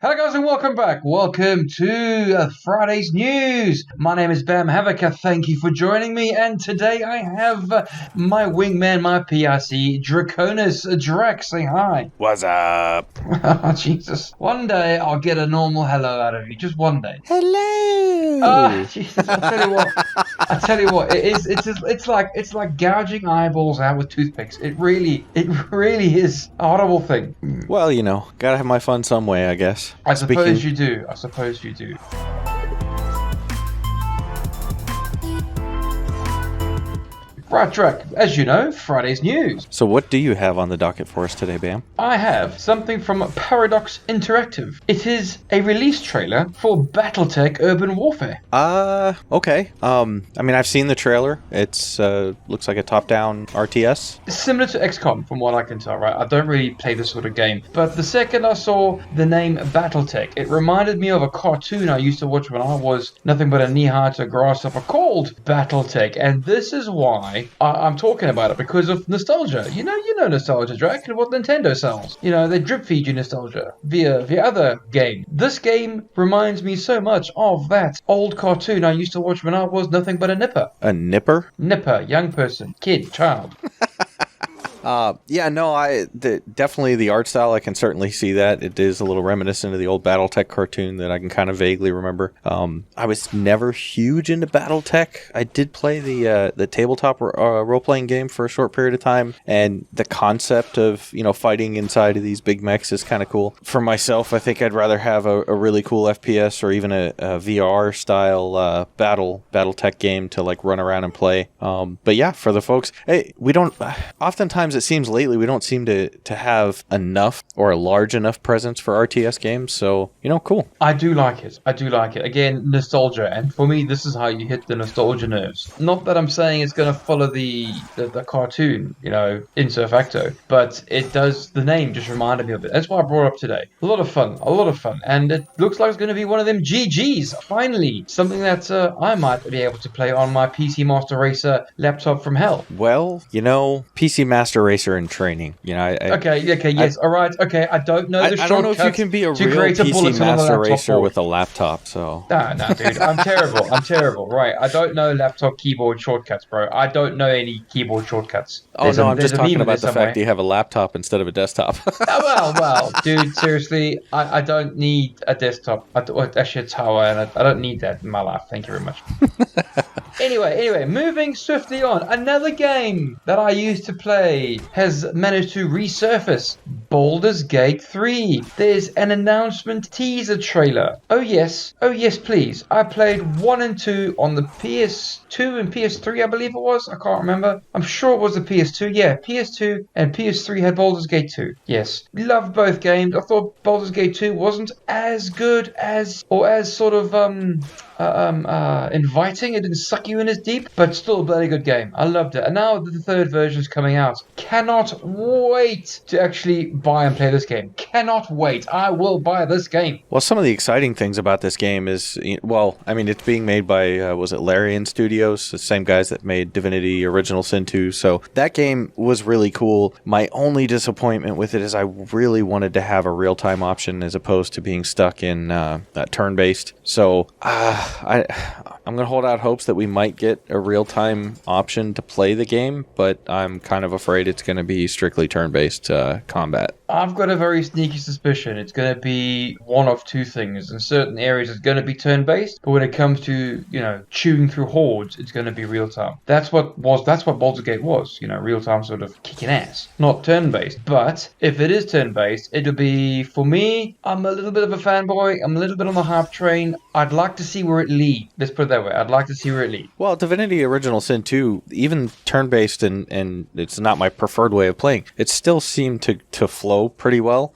Hello guys and welcome back. Welcome to Friday's news. My name is Bamm. Thank you for joining me. And today I have my wingman, my PRC, Draconusx. Drac, say hi. What's up? Oh, Jesus. One day I'll get a normal hello out of you. Just one day. Hello. Jesus. I tell you what. It's like gouging eyeballs out with toothpicks. It really is a horrible thing. Well, you know, gotta have my fun some way, I guess. I suppose you do. Right, Drac, as you know, Friday's news. So what do you have on the docket for us today, Bam? I have something from Paradox Interactive. It is a release trailer for BattleTech Urban Warfare. Okay. I mean, I've seen the trailer. It's, looks like a top-down RTS. It's similar to XCOM, from what I can tell, right? I don't really play this sort of game. But the second I saw the name BattleTech, it reminded me of a cartoon I used to watch when I was nothing but a knee-high to grasshopper called BattleTech. And this is why I'm talking about it, because of nostalgia. You know nostalgia, Drac, and what Nintendo sells. You know, they drip feed you nostalgia via other game. This game reminds me so much of that old cartoon I used to watch when I was nothing but a nipper. A nipper? Nipper, young person, kid, child. Definitely the art style, I can certainly see that. It is a little reminiscent of the old BattleTech cartoon that I can kind of vaguely remember. I was never huge into BattleTech. I did play the tabletop role-playing game for a short period of time, and the concept of, you know, fighting inside of these big mechs is kind of cool. For myself, I think I'd rather have a really cool FPS or even a VR-style BattleTech game to, like, run around and play. But yeah, for the folks, hey, we don't... Oftentimes, it seems lately we don't seem to have enough or a large enough presence for RTS games, so, you know, cool. I do like it. Again, nostalgia, and for me, this is how you hit the nostalgia nerves. Not that I'm saying it's going to follow the cartoon, you know, ipso facto, but it does. The name just reminded me of it. That's why I brought it up today. A lot of fun, and it looks like it's going to be one of them GGs. Finally, something that I might be able to play on my PC Master Racer laptop from hell. Well, you know, PC Master Racer in training. You know, yes, all right. Okay, I don't know the shortcuts. I don't know if you can be a real PC Master Racer with a laptop, so... No, dude, I'm terrible. Right, I don't know laptop keyboard shortcuts, bro. I don't know any keyboard shortcuts. I'm just talking about the fact that you have a laptop instead of a desktop. well, dude, seriously, I don't need a desktop. Actually, a tower, and I don't need that in my life. Thank you very much. Anyway, moving swiftly on. Another game that I used to play has managed to resurface. Baldur's Gate 3. There's an announcement teaser trailer. Oh yes, please. I played 1 and 2 on the PS2 and PS3, I believe it was. I can't remember. I'm sure it was the PS2. Yeah, PS2 and PS3 had Baldur's Gate 2. Yes. Loved both games. I thought Baldur's Gate 2 wasn't as good as, or as sort of, inviting. It didn't suck you in as deep, but still a bloody good game. I loved it. And now the third version is coming out. Cannot wait to actually buy and play this game. Cannot wait. I will buy this game. Well, some of the exciting things about this game is, well, I mean, it's being made by, was it Larian Studios? The same guys that made Divinity Original Sin 2. So that game was really cool. My only disappointment with it is I really wanted to have a real-time option as opposed to being stuck in turn-based. So, I'm going to hold out hopes that we might get a real-time option to play the game, but I'm kind of afraid it's going to be strictly turn-based combat. I've got a very sneaky suspicion it's going to be one of two things. In certain areas, it's going to be turn-based, but when it comes to, you know, chewing through hordes, it's going to be real-time. That's what Baldur's Gate was, you know, real-time sort of kicking ass, not turn-based. But if it is turn-based, it'll be, for me, I'm a little bit of a fanboy. I'm a little bit on the hype train. I'd like to see where it leads. Let's put it that way. I'd like to see where it leads. Well, Divinity Original Sin 2, even turn-based, and it's not my preferred way of playing, it still seemed to flow pretty well.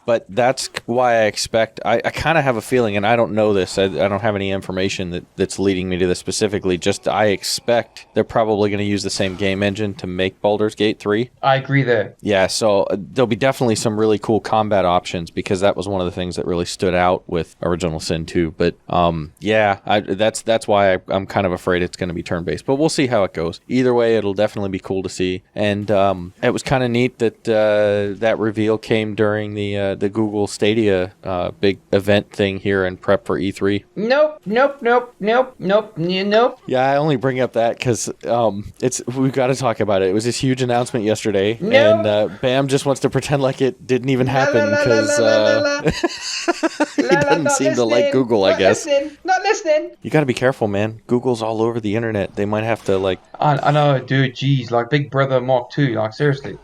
But that's why I expect, I kind of have a feeling, and I don't know this, I don't have any information that's leading me to this specifically, just I expect they're probably going to use the same game engine to make Baldur's Gate 3. I agree there. Yeah, so there'll be definitely some really cool combat options, because that was one of the things that really stood out with Original Sin 2. But that's why I'm kind of afraid it's going to be turn-based, but we'll see how it goes. Either way, it'll definitely be cool to see. And it was kind of neat that that reveal reveal came during the Google Stadia big event thing here in prep for E3. Nope. Yeah, I only bring up that because we've got to talk about it. It was this huge announcement yesterday, and Bamm just wants to pretend like it didn't even happen because he doesn't seem to like Google, I guess. Not listening. You got to be careful, man. Google's all over the internet. They might have to like. I know, dude. Geez, like Big Brother Mark II. Like seriously.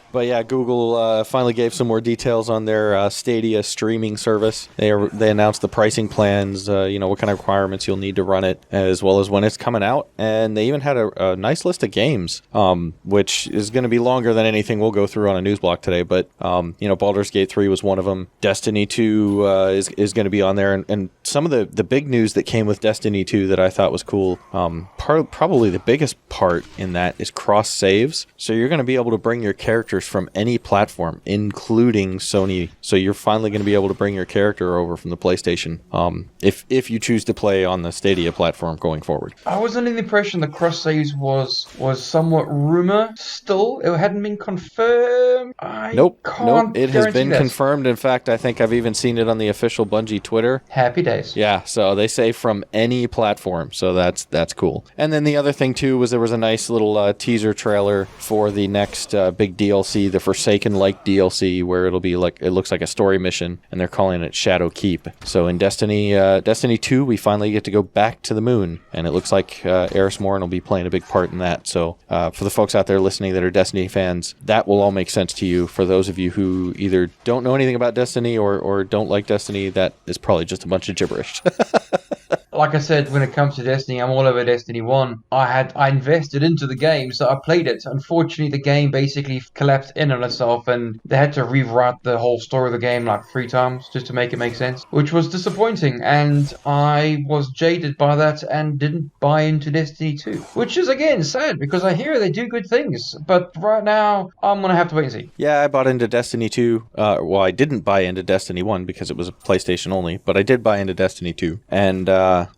But yeah, Google finally gave some more details on their Stadia streaming service. They announced the pricing plans, what kind of requirements you'll need to run it, as well as when it's coming out. And they even had a nice list of games, which is going to be longer than anything we'll go through on a news block today. But, Baldur's Gate 3 was one of them. Destiny 2 is going to be on there. And some of the big news that came with Destiny 2 that I thought was cool, probably the biggest part in that is cross saves. So you're going to be able to bring your characters from any platform, including Sony. So you're finally going to be able to bring your character over from the PlayStation, if you choose to play on the Stadia platform going forward. I was under the impression that cross saves was somewhat rumor still. It hadn't been confirmed. Nope. It has been confirmed. In fact, I think I've even seen it on the official Bungie Twitter. Happy days. Yeah, so they say from any platform, so that's cool. And then the other thing too was there was a nice little teaser trailer for the next big DLC, the Forsaken-like DLC, where it looks like a story mission, and they're calling it Shadowkeep. So in Destiny 2, we finally get to go back to the moon, and it looks like Eris Morn will be playing a big part in that. So for the folks out there listening that are Destiny fans, that will all make sense to you. For those of you who either don't know anything about Destiny or don't like Destiny, that is probably just a bunch of gibberish. Like I said, when it comes to Destiny, I'm all over Destiny 1. I invested into the game, so I played it. Unfortunately, the game basically collapsed in on itself, and they had to rewrite the whole story of the game like 3 times just to make it make sense, which was disappointing, and I was jaded by that and didn't buy into Destiny 2, which is, again, sad, because I hear they do good things, but right now, I'm going to have to wait and see. Yeah, I bought into Destiny 2. I didn't buy into Destiny 1 because it was a PlayStation only, but I did buy into Destiny 2, and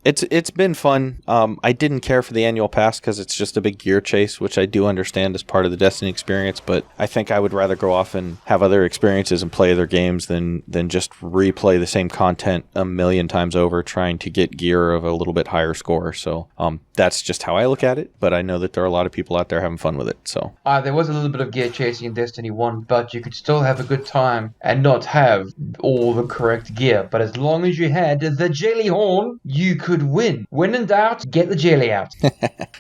it's been fun. I didn't care for the annual pass because it's just a big gear chase, which I do understand as part of the Destiny experience, but I think I would rather go off and have other experiences and play other games than just replay the same content a million times over trying to get gear of a little bit higher score. So that's just how I look at it, but I know that there are a lot of people out there having fun with it. So there was a little bit of gear chasing in Destiny 1, but you could still have a good time and not have all the correct gear. But as long as you had the jelly horn, you could win. When in doubt, get the jelly out.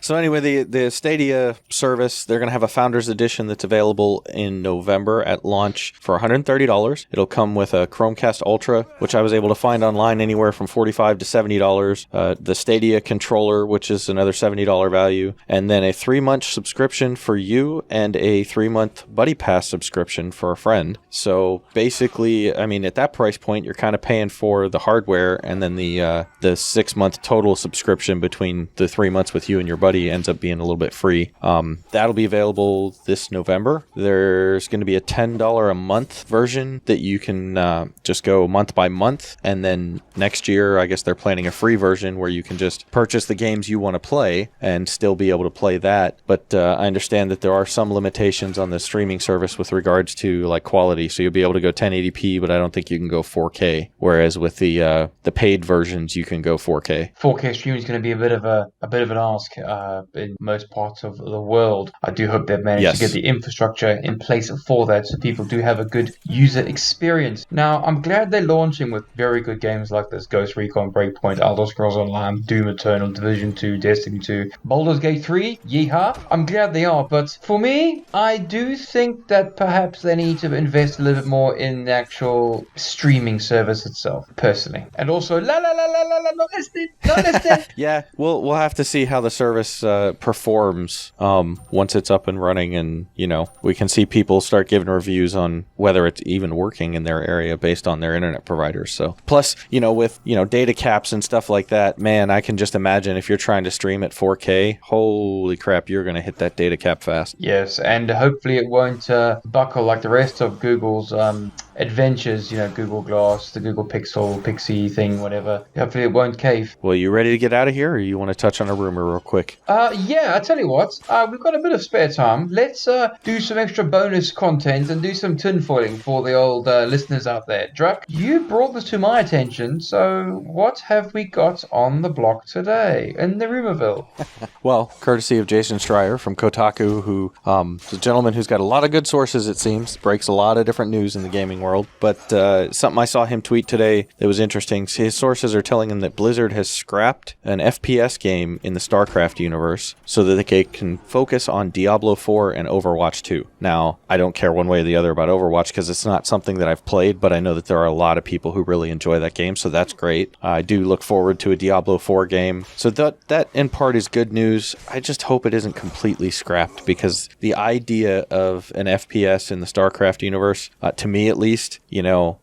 So anyway, the Stadia service, they're going to have a Founders Edition that's available in November at launch for $130. It'll come with a Chromecast Ultra, which I was able to find online anywhere from $45 to $70. The Stadia controller, which is another $70 value. And then a 3-month subscription for you and a 3-month Buddy Pass subscription for a friend. So basically, I mean, at that price point, you're kind of paying for the hardware, and then the 6-month total subscription between the 3 months with you and your buddy ends up being a little bit free. That'll be available this November. There's going to be a $10 a month version that you can just go month by month, and then next year I guess they're planning a free version where you can just purchase the games you want to play and still be able to play that. But I understand that there are some limitations on the streaming service with regards to like quality, so you'll be able to go 1080p, but I don't think you can go 4K, whereas with the paid versions you can go 4K. 4K streaming is going to be a bit of an ask in most parts of the world. I do hope they've managed to get the infrastructure in place for that, so people do have a good user experience. Now, I'm glad they're launching with very good games like this: Ghost Recon Breakpoint, Elder Scrolls Online, Doom Eternal, Division 2, Destiny 2, Baldur's Gate 3, yeehaw. I'm glad they are, but for me, I do think that perhaps they need to invest a little bit more in the actual streaming service itself, personally. And also, not listed. Yeah, we'll have to see how the service performs once it's up and running, and we can see people start giving reviews on whether it's even working in their area based on their internet providers. So plus, with data caps and stuff like that, man, I can just imagine if you're trying to stream at 4K, holy crap, you're going to hit that data cap fast. Yes, and hopefully it won't buckle like the rest of Google's adventures, Google Glass, the Google Pixie thing, whatever. Hopefully it won't cave. Well, you ready to get out of here, or you want to touch on a rumor real quick? Yeah, I tell you what, we've got a bit of spare time. Let's do some extra bonus content and do some tinfoiling for the old listeners out there. Drac, you brought this to my attention, so what have we got on the block today in the Rumorville? Well, courtesy of Jason Schreier from Kotaku, who is a gentleman who's got a lot of good sources, it seems, breaks a lot of different news in the gaming world. But something I saw him tweet today that was interesting. His sources are telling him that Blizzard has scrapped an FPS game in the StarCraft universe so that they can focus on Diablo IV and OverWatch 2. Now, I don't care one way or the other about Overwatch because it's not something that I've played, but I know that there are a lot of people who really enjoy that game, so that's great. I do look forward to a Diablo 4 game. So that in part is good news. I just hope it isn't completely scrapped, because the idea of an FPS in the StarCraft universe, to me at least,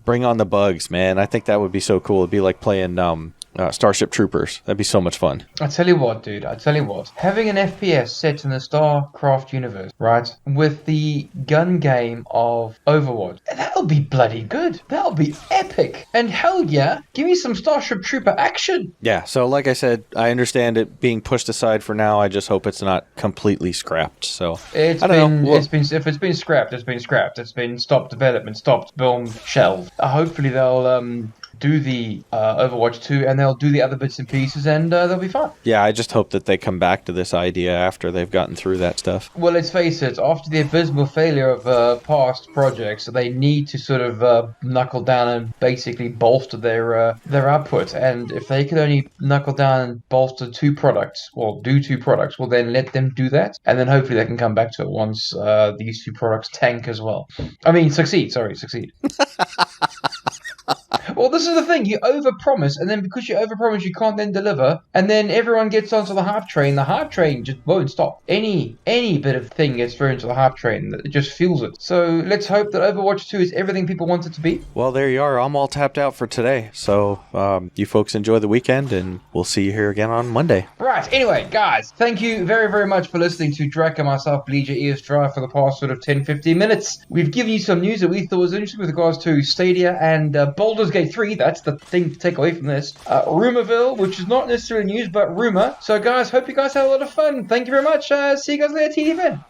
bring on the bugs, man. I think that would be so cool. It'd be like playing Starship Troopers. That'd be so much fun. I tell you what, dude. Having an FPS set in the StarCraft universe, right, with the gun game of Overwatch, that'll be bloody good. That'll be epic. And hell yeah, give me some Starship Trooper action. Yeah, so like I said, I understand it being pushed aside for now. I just hope it's not completely scrapped. So if it's been scrapped, it's been scrapped. It's been stopped development, stopped, boom, shelved. Hopefully they'll do the Overwatch 2 and they'll do the other bits and pieces, and they'll be fine. Yeah, I just hope that they come back to this idea after they've gotten through that stuff. Well, let's face it, after the abysmal failure of past projects, they need to sort of knuckle down and basically bolster their output. And if they could only knuckle down and bolster 2 products, or do 2 products, well then let them do that, and then hopefully they can come back to it once these 2 products tank as well. I mean, succeed. Well, this is the thing. You overpromise, and then because you overpromise, you can't then deliver, and then everyone gets onto the hype train. The hype train just won't stop. Any bit of thing gets thrown into the hype train. It just fuels it. So let's hope that Overwatch 2 is everything people want it to be. Well, there you are. I'm all tapped out for today. So you folks enjoy the weekend, and we'll see you here again on Monday. Right. Anyway, guys, thank you very, very much for listening to Drac and myself, bleed your ears dry for the past sort of 10-15 minutes. We've given you some news that we thought was interesting with regards to Stadia and Baldur's Gate 3. That's the thing to take away from this. Rumorville, which is not necessarily news, but rumor. So, guys, hope you guys had a lot of fun. Thank you very much. See you guys later, TDFN.